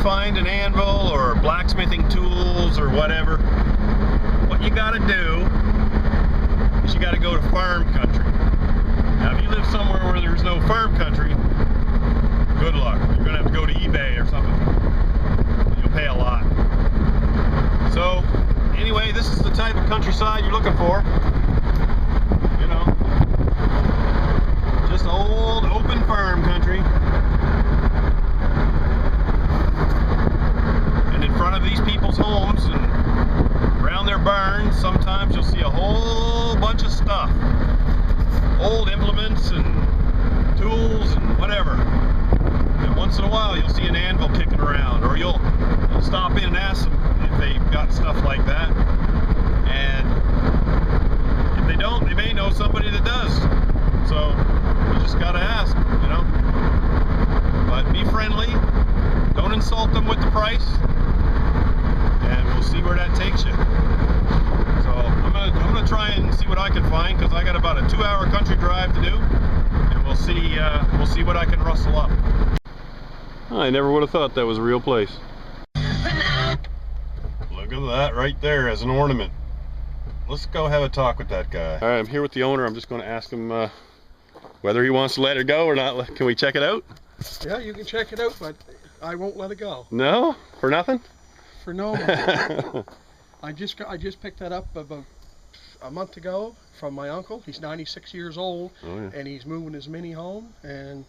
find an anvil or blacksmithing tools or whatever, what you gotta do is you gotta go to farm country. Now if you live somewhere where there's no farm country, good luck. You're gonna have to go to eBay or something. You'll pay a lot. So anyway, this is the type of countryside you're looking for. You know, just old open farm country. And in front of these people's homes and around their barns, sometimes you'll see a whole bunch of stuff. Old implements and tools and whatever. And once in a while you'll see an anvil kicking around, or you'll stop in and ask them if they've got stuff like that. And if they don't, they may know somebody that does. So you just gotta ask, you know. But be friendly, don't insult them with the price, and we'll see where that takes you. So I'm gonna try and see what I can find, because I got about a 2-hour country drive to do, and we'll see what I can rustle up. I never would have thought that was a real place. Look at that right there as an ornament. Let's go have a talk with that guy. All right, I'm here with the owner. I'm just going to ask him whether he wants to let it go or not. Can we check it out? Yeah, you can check it out, but I won't let it go. No? For nothing? For no money. I just picked that up about a month ago from my uncle. He's 96 years old, and he's moving his mini home, and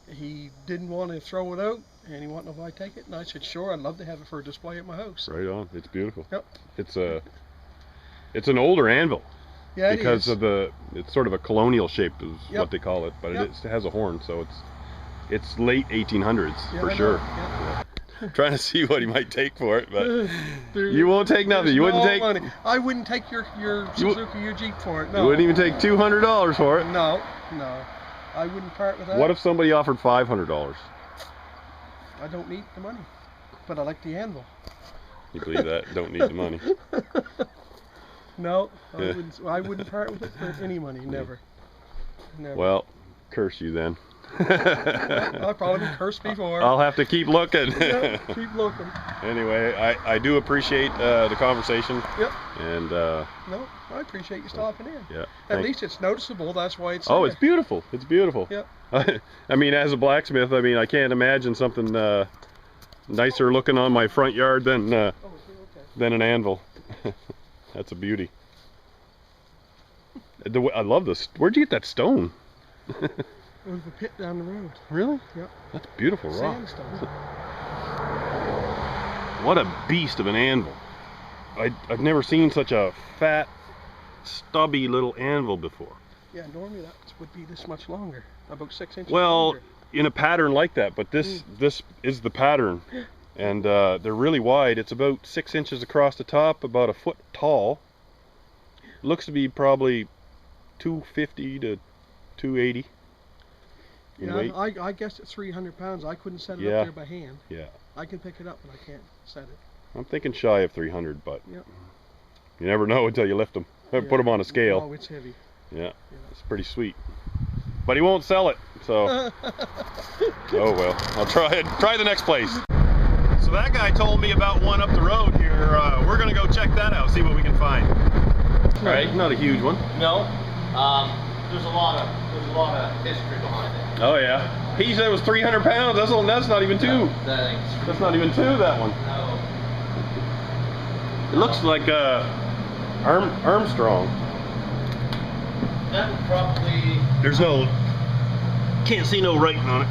he didn't want to throw it out, and he wanted to know if I'd take it, and I said sure, I'd love to have it for a display at my house. Right on. It's beautiful. Yep. It's an older anvil. Yeah, because it is. It's sort of a colonial shape is what they call it, but it has a horn, so it's late 1800s for sure. Yeah. I'm trying to see what he might take for it, but you won't take nothing. You wouldn't take money. I wouldn't take your Suzuki, your Jeep for it. No. You wouldn't even take $200 for it. No. I wouldn't part with that. What if somebody offered $500? I don't need the money, but I like the anvil. You believe that? Don't need the money. No, I wouldn't part with it for any money. Never. Well, curse you then. I've probably been cursed before. I'll have to keep looking. Yeah, keep looking. Anyway, I do appreciate the conversation. Yep. And no, I appreciate you stopping in. Yeah. At least it's noticeable. That's why it's. Oh, it's beautiful. It's beautiful. Yep. I mean, as a blacksmith, I mean, I can't imagine something nicer looking on my front yard than an anvil. That's a beauty. I love this. Where'd you get that stone? It was a pit down the road. Really? Yep. That's beautiful rock. Sandstone. What a beast of an anvil. I've never seen such a fat, stubby little anvil before. Yeah, normally that would be this much longer, about 6 inches longer. In a pattern like that, but this is the pattern. And they're really wide. It's about 6 inches across the top, about a foot tall. Looks to be probably 250 to 280. Yeah, I guessed at 300 pounds. I couldn't set it up there by hand. Yeah. I can pick it up, but I can't set it. I'm thinking shy of 300, but you never know until you lift them. Put them on a scale. Oh, it's heavy. Yeah, it's pretty sweet. But he won't sell it, so. Oh well, I'll try the next place. So that guy told me about one up the road here. We're gonna go check that out, see what we can find. All right, not a huge one. No, there's a lot of history behind it. Oh yeah, he said it was 300 pounds. That's not even two. No, that's not even two. That one. No. It looks like Armstrong. That would probably. Can't see no writing on it.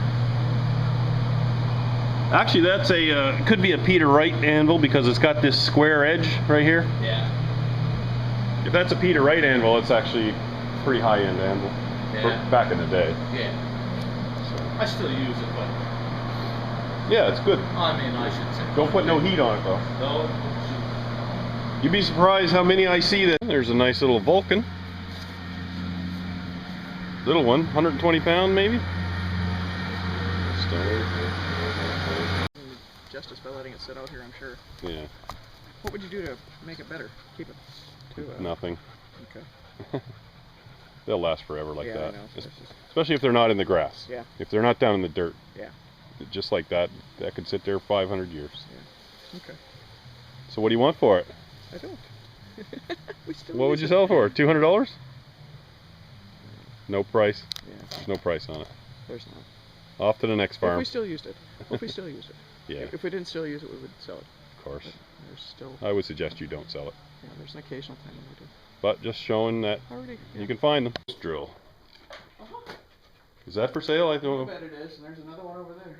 Actually, that's could be a Peter Wright anvil because it's got this square edge right here. Yeah. If that's a Peter Wright anvil, it's actually pretty high-end anvil. Yeah. Back in the day. Yeah. I still use it, but. Yeah, it's good. I mean, I should say. Don't put no heat on it though. No. You'd be surprised how many I see that. There's a nice little Vulcan. Little one, 120 pound maybe. Justice by letting it sit out here, I'm sure. Yeah. What would you do to make it better? Keep it to nothing. Okay. They'll last forever like that. I know. Especially if they're not in the grass. Yeah. If they're not down in the dirt. Yeah. just like that. That could sit there 500 years. Yeah. Okay. So what do you want for it? I don't. We still What would use you it. sell it for? $200? No price. Yeah. There's no price on it. There's not. Off to the next If farm. we still used it. If we still used it. Yeah, If we didn't still use it, we would sell it. of course. But there's still. I would suggest you don't sell it. Yeah, there's an occasional time when we do. But just showing that Already. Yeah. you can find them. Drill. Is that for sale? I I don't know. bet it is, and there's another one over there.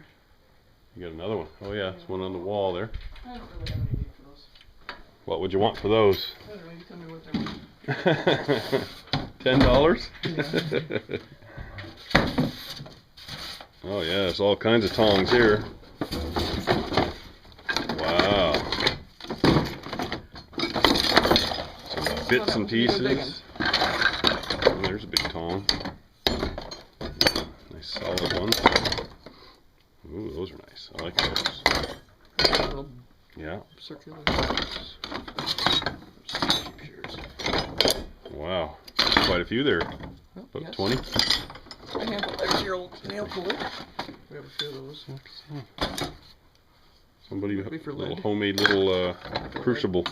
You got another one. Oh yeah, there's one on the wall there. I don't really have any need for those. What would you want for those? I don't know. You tell me what they're worth. $10? Oh yeah, there's all kinds of tongs here. Wow. Some bits and pieces. Oh, there's a big tong. Nice solid one. Ooh, those are nice. I like those. Little Yeah. circular. Wow. Quite a few there. Oh, About yes. 20. A handful. There's your old nail puller. We have a few of those. Somebody, Maybe for little lead. homemade little crucible.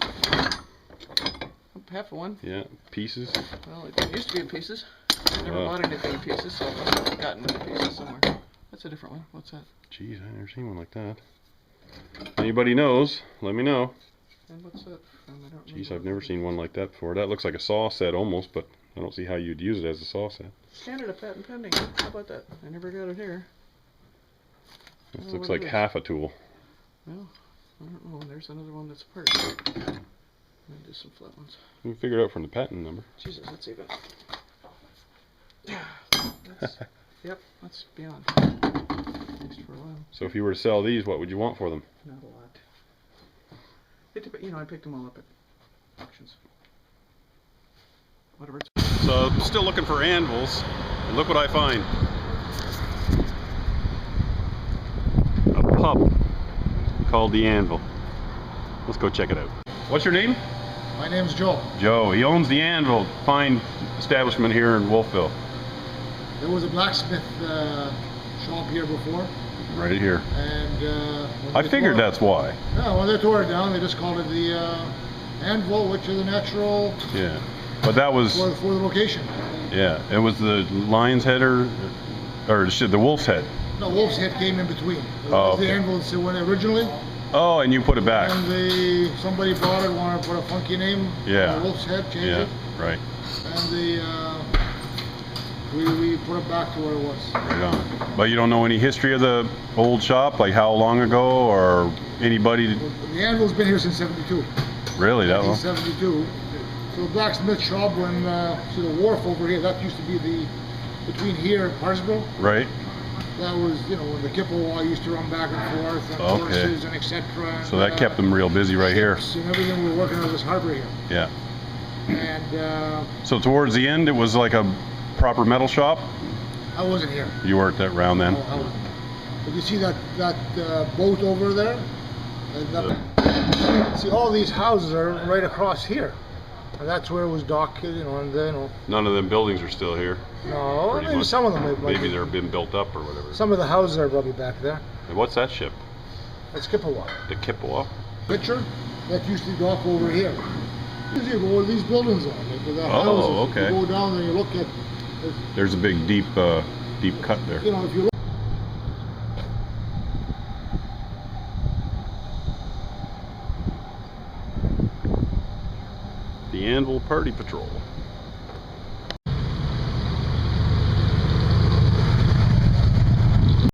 Half of one. Yeah, pieces. Well, it used to be in pieces. I never Wow. bought anything in pieces, so I must have gotten it in pieces somewhere. That's a different one. What's that? Jeez, I never seen one like that. Anybody knows? Let me know. And what's that from? I don't Jeez, remember. I've never seen one like that before. That looks like a saw set almost, but I don't see how you'd use it as a saw set. Canada patent pending. How about that? I never got it here. This Oh, looks what like it is. half a tool. Well, I don't know. There's another one that's part. Let me do some flat ones. You can figure it out from the patent number. Jesus, that's even. That's, yep, that's beyond. Used for a while. So if you were to sell these, what would you want for them? Not a lot. I picked them all up at auctions. Whatever. So I'm still looking for anvils, and look what I find. A pup called the Anvil. Let's go check it out. What's your name? My name's Joe. Joe. He owns the Anvil, fine establishment here in Wolfville. There was a blacksmith shop here before, Right here. and I figured that's why. Yeah, when they tore it down, they just called it the anvil, which is a natural Yeah. But that was, for the location. yeah, it was the lion's head or the wolf's head. No, wolf's head came in between. It Oh, was okay. the anvil that went originally, Oh, and you put it back. and somebody bought it, wanted to put a funky name Yeah. on the wolf's head, change Yeah, it, right. and we put it back to where it was. Right on. But you don't know any history of the old shop, like how long ago, or anybody? The anvil's been here since '72. Really, that long? 1972. So the blacksmith shop, when see the wharf over here, that used to be between here and Parsville. Right. That was, when the Kippewa used to run back and forth, and Okay. horses and etc. So that kept them real busy right here. And everything, we were working on this harbor here. Yeah. And So towards the end, it was like a proper metal shop. I wasn't here. You worked that round then. I wasn't. But you see that boat over there? See, all these houses are right across here. And that's where it was docked, and then, None of them buildings are still here. no, Pretty maybe much. some of them. Maybe they're been built up or whatever. Some of the houses are probably back there. And what's that ship? That's Kippewa. The Kippewa? Picture that used to dock over here. You go where these buildings are, like with the Oh, houses. okay. You go down there, you look at, There's a big deep cut there. if you look. The Anvil Party Patrol.